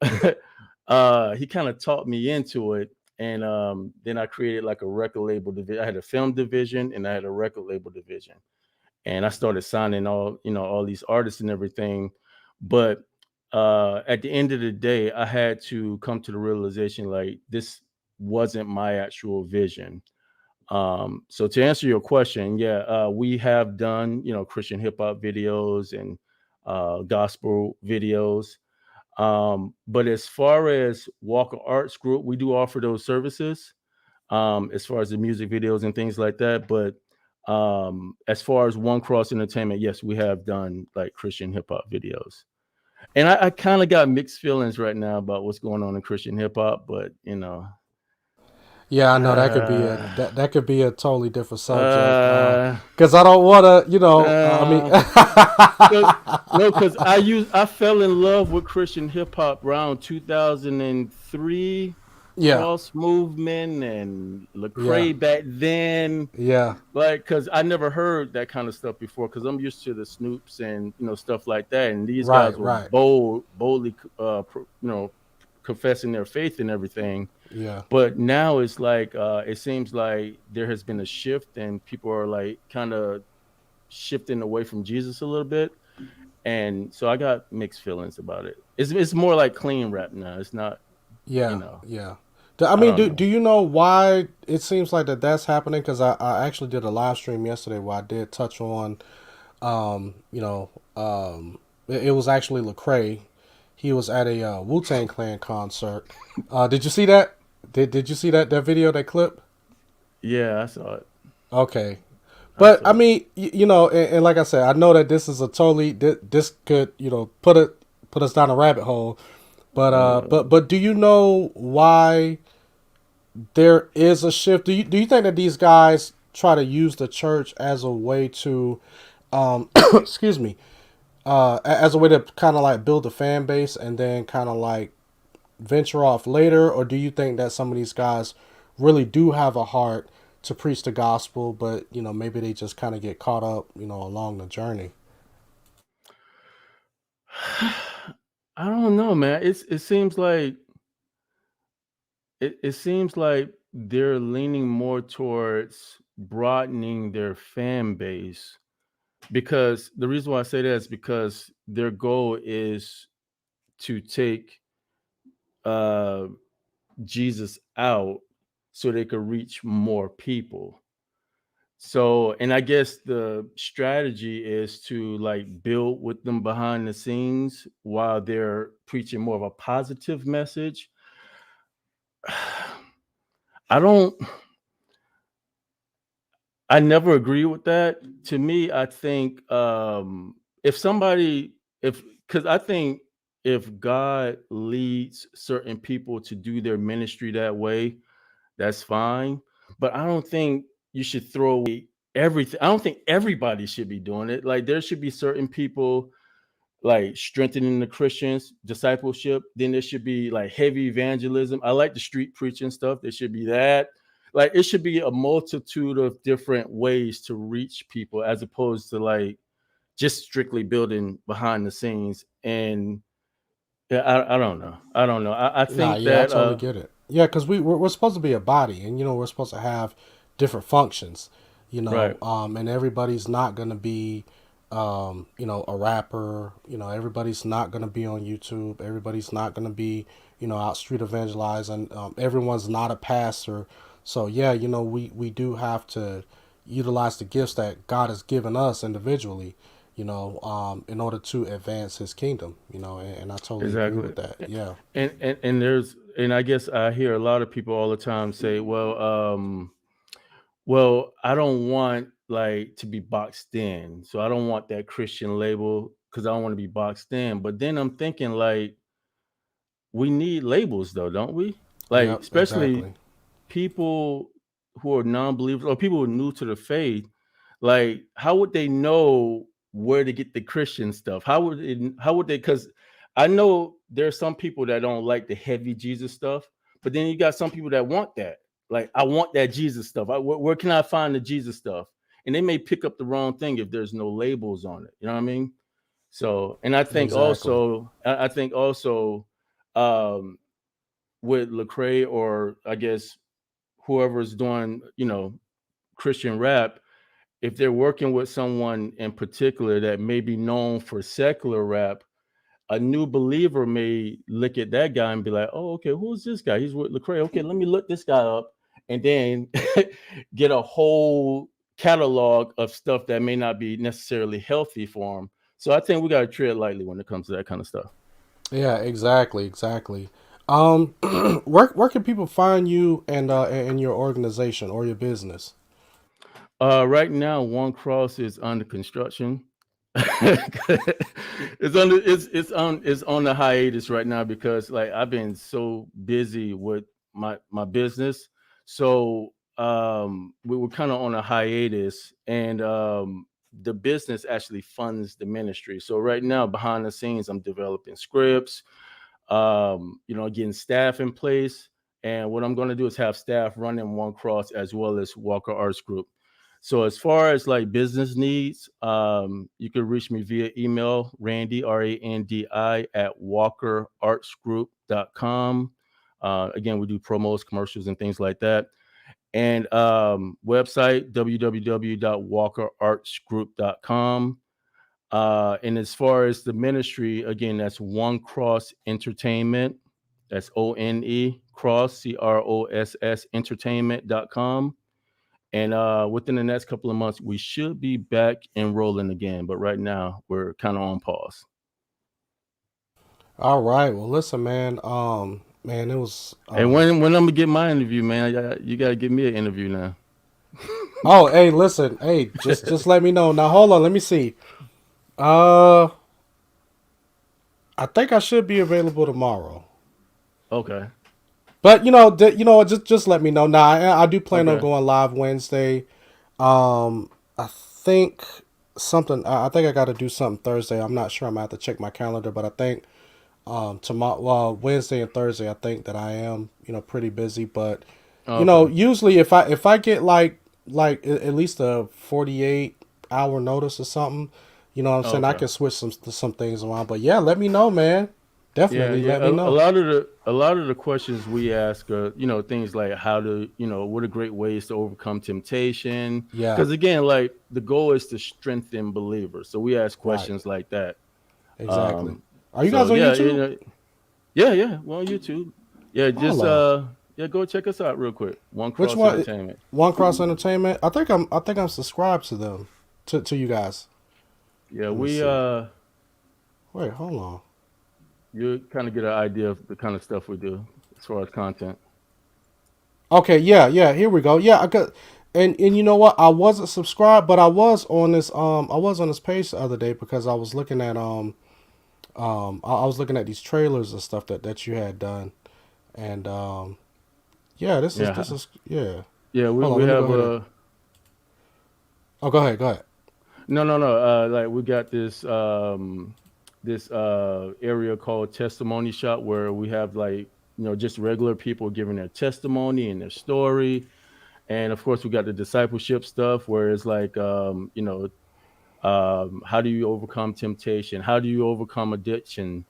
he kind of taught me into it. and then I created like a record label division. I had a film division and I had a record label division, and I started signing all these artists and everything. But at the end of the day, I had to come to the realization like this wasn't my actual vision. So to answer your question, yeah, we have done Christian hip hop videos and gospel videos. But as far as Walker Arts Group, we do offer those services as far as the music videos and things like that. But as far as One Cross Entertainment, yes, we have done like Christian hip hop videos. And I kind of got mixed feelings right now about what's going on in Christian hip hop, but Yeah, I know that could be a uh, that could be a totally different subject. uh, Because I don't want to, I mean, uh, no, because I fell in love with Christian hip hop around 2003, yeah, Cross Movement and yeah, Lecrae back then. yeah, Like, because I never heard that kind of stuff before. Because I'm used to the Snoops and stuff like that, and these right, guys were right, boldly, confessing their faith and everything. yeah, But now it's like it seems like there has been a shift, and people are like kind of shifting away from Jesus a little bit. And so I got mixed feelings about it. It's more like clean rap now. It's not, you yeah, know, yeah. I I mean, don't do know. you know why it seems like that's happening? Because I actually did a live stream yesterday where I did touch on, um, you know, it was actually Lecrae. He was at a Wu Tang Clan concert. Did you see that? Did you see that video, that clip? Yeah, I saw it. Okay, I but I saw it. mean, and like I said, I know that this is a totally this could put us down a rabbit hole. But Uh, but do you know why there is a shift? Do you think that these guys try to use the church as a way to, excuse me, as a way to kind of like build a fan base and then kind of like venture off later, or do you think that some of these guys really do have a heart to preach the gospel, but maybe they just kind of get caught up, along the journey? I don't know, man. It seems like they're leaning more towards broadening their fan base, because the reason why I say that is because their goal is to take uh Jesus out so they could reach more people. So, and I guess the strategy is to like build with them behind the scenes while they're preaching more of a positive message. I don't, I never agree with that. To me, I think if somebody, if, because I think if God leads certain people to do their ministry that way, that's fine. But I don't think you should throw away everything. I don't think everybody should be doing it. Like there should be certain people like strengthening the Christians, discipleship. Then there should be like heavy evangelism. I like the street preaching stuff. There should be that. Like it should be a multitude of different ways to reach people as opposed to like just strictly building behind the scenes. And yeah, I don't know. I don't know. I Nah, think yeah, I that totally get it. Yeah, because we're supposed to be a body, and we're supposed to have different functions, right. and everybody's not gonna be, a rapper. Everybody's not gonna be on YouTube. Everybody's not gonna be, out street evangelizing. Everyone's not a pastor. So yeah, we do have to utilize the gifts that God has given us individually, in order to advance His kingdom. And I totally agree Exactly. with that. Yeah. And there's, and I guess I hear a lot of people all the time say, well, I don't want like to be boxed in. So I don't want that Christian label because I don't want to be boxed in. But then I'm thinking like we need labels though, don't we? Like Yep, especially exactly. people who are non-believers or people who are new to the faith, like how would they know where to get the Christian stuff? How would they, because I know there's some people that don't like the heavy Jesus stuff, but then you got some people that want that. Like, I want that Jesus stuff. Where can I find the Jesus stuff? And they may pick up the wrong thing if there's no labels on it. You know what I mean? So, and I think Exactly. also, I think also, um, with Lecrae, or I guess whoever's doing, Christian rap, if they're working with someone in particular that may be known for secular rap, a new believer may look at that guy and be like, "Oh, okay, who's this guy? He's with Lecrae. Okay, let me look this guy up," and then get a whole catalog of stuff that may not be necessarily healthy for him. So I think we got to tread lightly when it comes to that kind of stuff. Yeah, exactly, exactly. Where can people find you and your organization or your business? Right now, One Cross is under construction. It's on the hiatus right now because like I've been so busy with my business. So we were kind of on a hiatus, and the business actually funds the ministry. So right now, behind the scenes, I'm developing scripts, getting staff in place. And what I'm going to do is have staff running One Cross as well as Walker Arts Group. So as far as like business needs, you can reach me via email, Randi, Randi, at walkerartsgroup.com. Again, we do promos, commercials, and things like that. And website, www.walkerartsgroup.com. And as far as the ministry, again, that's One Cross Entertainment. That's ONE Cross, CROSS Entertainment.com. And within the next couple of months, we should be back and rolling again. But right now, we're kind of on pause. All right. Well, listen, man. Man, it was. And when I'm gonna get my interview, man, you gotta give me an interview now. Oh, hey, listen. Hey, just let me know. Now, hold on. Let me see. Uh, I think I should be available tomorrow. Okay. But just let me know. Now, I do plan on Okay. going live Wednesday. I think something. I think I got to do something Thursday. I'm not sure. I'm gonna have to check my calendar, but I think tomorrow, well, Wednesday and Thursday, I think that I am pretty busy. But Okay. usually if I get at least a 48 hour notice or something, what I'm saying, I Okay. can switch some things around. But yeah, let me know, man. Yeah, Definitely yeah. let me A know. lot of the questions we ask are, things like how to, what are great ways to overcome temptation? Yeah, Because again, like the goal is to strengthen believers. So we ask right. questions like that. Exactly. Um, Are you so guys on yeah, YouTube? yeah. Well, on YouTube. Yeah, just Hello. go check us out real quick. One Which Cross one? Entertainment. One Cross Entertainment. I think I'm subscribed to them. To you guys. Yeah, Let me we see. Wait, hold on. you kind of get an idea of the kind of stuff we do as far as content. Okay, yeah, yeah. Here we go. Yeah, I got. And you know what? I wasn't subscribed, but I was on this page the other day because I was looking at I was looking at these trailers and stuff that you had done, and yeah, this Yeah, is yeah. yeah. We Hold on, we let me go have ahead and. Oh, go ahead, go ahead. no. Like we got this area called Testimony Shop where we have like just regular people giving their testimony and their story, and of course we got the discipleship stuff where it's like how do you overcome temptation? How do you overcome addiction?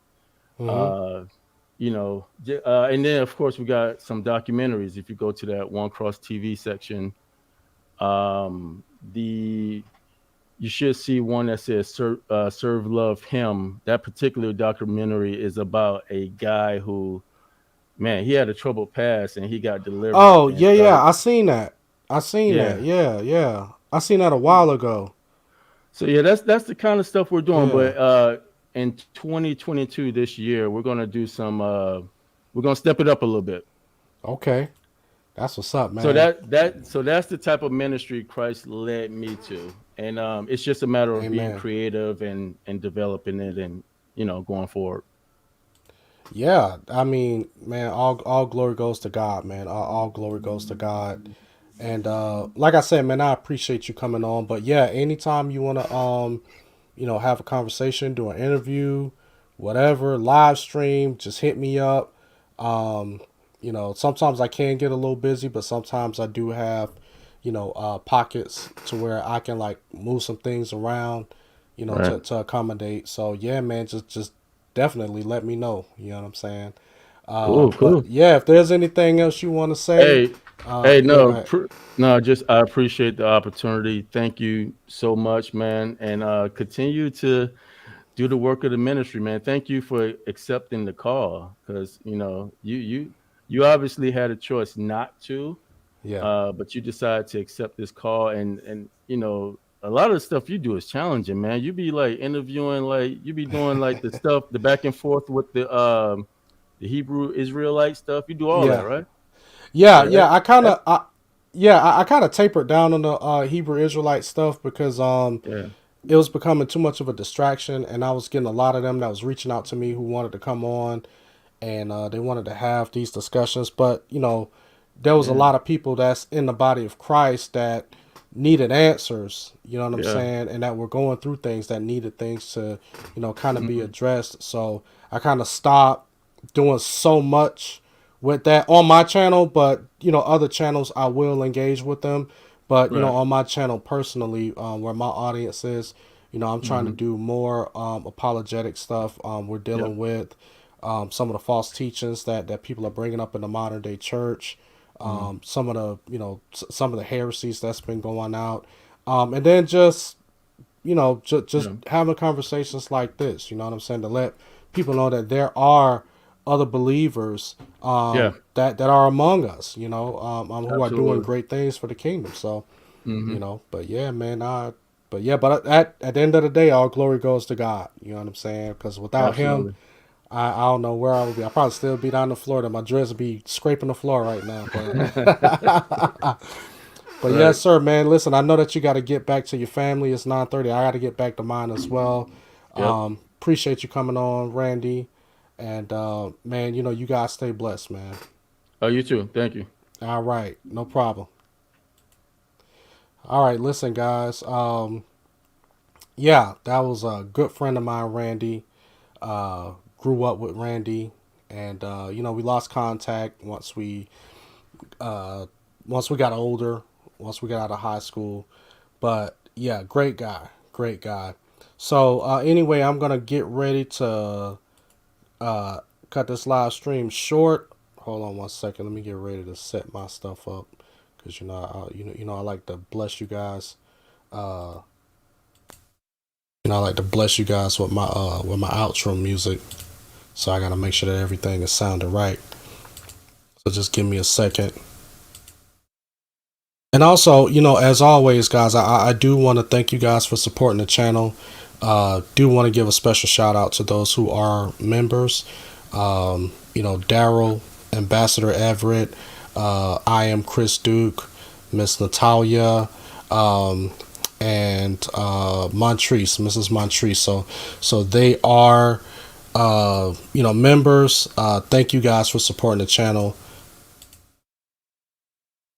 Mm-hmm. Uh, and then of course we got some documentaries. If you go to that One Cross TV section, the you should see one that says serve love him. That particular documentary is about a guy who, man, he had a troubled past and he got delivered Oh and yeah, yeah. started. I seen that. I seen that. Yeah. Yeah, yeah. I seen that a while ago. So yeah, that's the kind of stuff we're doing. Yeah. But in 2022, this year, we're gonna do some. We're gonna step it up a little bit. Okay. That's what's up, So man. that's the type of ministry Christ led me to, and it's just a matter of being Amen. creative and developing it, and going forward. Yeah, I mean, man, all glory goes to God, man. All glory goes to God. And like I said, man, I appreciate you coming on. But yeah, anytime you wanna have a conversation, do an interview, whatever, live stream, just hit me up. Um, sometimes I can get a little busy, but sometimes I do have, pockets to where I can like move some things around, Right. to accommodate. So yeah, man, just definitely let me know. You know what I'm saying? But Cool. yeah, if there's anything else you want to say, Hey, hey, yeah, go no, ahead. no, just I appreciate the opportunity. Thank you so much, man, and continue to do the work of the ministry, man. Thank you for accepting the call, because you obviously had a choice not to, Yeah, but you decided to accept this call, and a lot of the stuff you do is challenging, man. You be like interviewing, like you be doing like the stuff, the back and forth with the Hebrew Israelite stuff. You do all that, yeah, right? yeah, Yeah, yeah. that I kind of tapered down on the Hebrew Israelite stuff because yeah, it was becoming too much of a distraction, and I was getting a lot of them that was reaching out to me who wanted to come on, and they wanted to have these discussions. But there was a yeah, lot of people that's in the body of Christ that needed answers. You know what I'm yeah. saying, and that were going through things that needed things to kind of be Mhm. addressed. So I kind of stopped doing so much with that on my channel, but other channels I will engage with them. But Right. on my channel personally, where my audience is, I'm trying to Mhm. do more apologetic stuff. We're Yep. dealing with some of the false teachings that people are bringing up in the modern day church. Mhm. Some of the some of the heresies that's been going out, and then just just Yeah. having conversations like this. You know what I'm saying, to let people know that there are other believers Yeah. that are among us. Who are doing Absolutely. great things for the kingdom. So Mhm. but yeah, man, but at the end of the day, all glory goes to God. You know what I'm saying? Because without Him, Absolutely. I don't know where I would be. I probably still be down in Florida. My dress would be scraping the floor right now. But yes, Right. sir, man. Listen, I know that you got to get back to your family. It's 9:30. I got to get back to mine as well. Yep. Appreciate you coming on, Randy. And man, you guys stay blessed, man. Oh, you too. Thank you. All right, no problem. All right, listen, guys. Yeah, that was a good friend of mine, Randy. Grew up with Randy, and we lost contact uh, once we got older, once we got out of high school. But yeah, great guy, great guy. So anyway, I'm gonna get ready to uh, cut this live stream short. Hold on one second. Let me get ready to set my stuff up because I like to bless you guys. Uh, I like to bless you guys with my outro music. So I gotta make sure that everything is sounding right. So just give me a second. And also, as always, guys, I do want to thank you guys for supporting the channel. Do want to give a special shout out to those who are members. Daryl, Ambassador Everett, I am Chris Duke, Miss Natalia, um, and Montrese, Mrs. Montrese. So they are, members. Thank you guys for supporting the channel.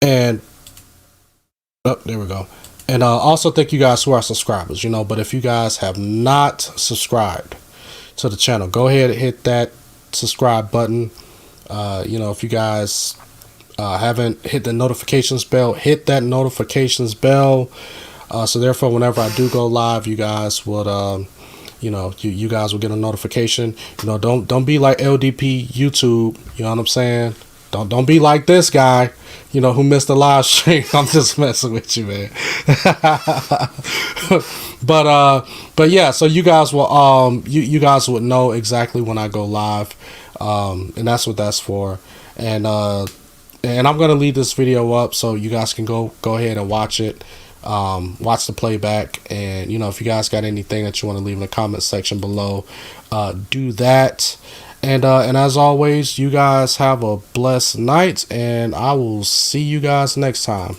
And oh, there we go. And also thank you guys who are subscribers. But if you guys have not subscribed to the channel, go ahead and hit that subscribe button. If you guys haven't hit the notifications bell, hit that notifications bell. So therefore, whenever I do go live, you guys would, you guys will get a notification. Don't be like LDP YouTube. You know what I'm saying? Don't be like this guy. Who missed the live stream. I'm just messing with you, man. But yeah, so you guys will you guys would know exactly when I go live, and that's what that's for. And I'm gonna leave this video up so you guys can go ahead and watch it. Watch the playback, and if you guys got anything that you want to leave in the comment section below, do that. And as always, you guys have a blessed night, and I will see you guys next time.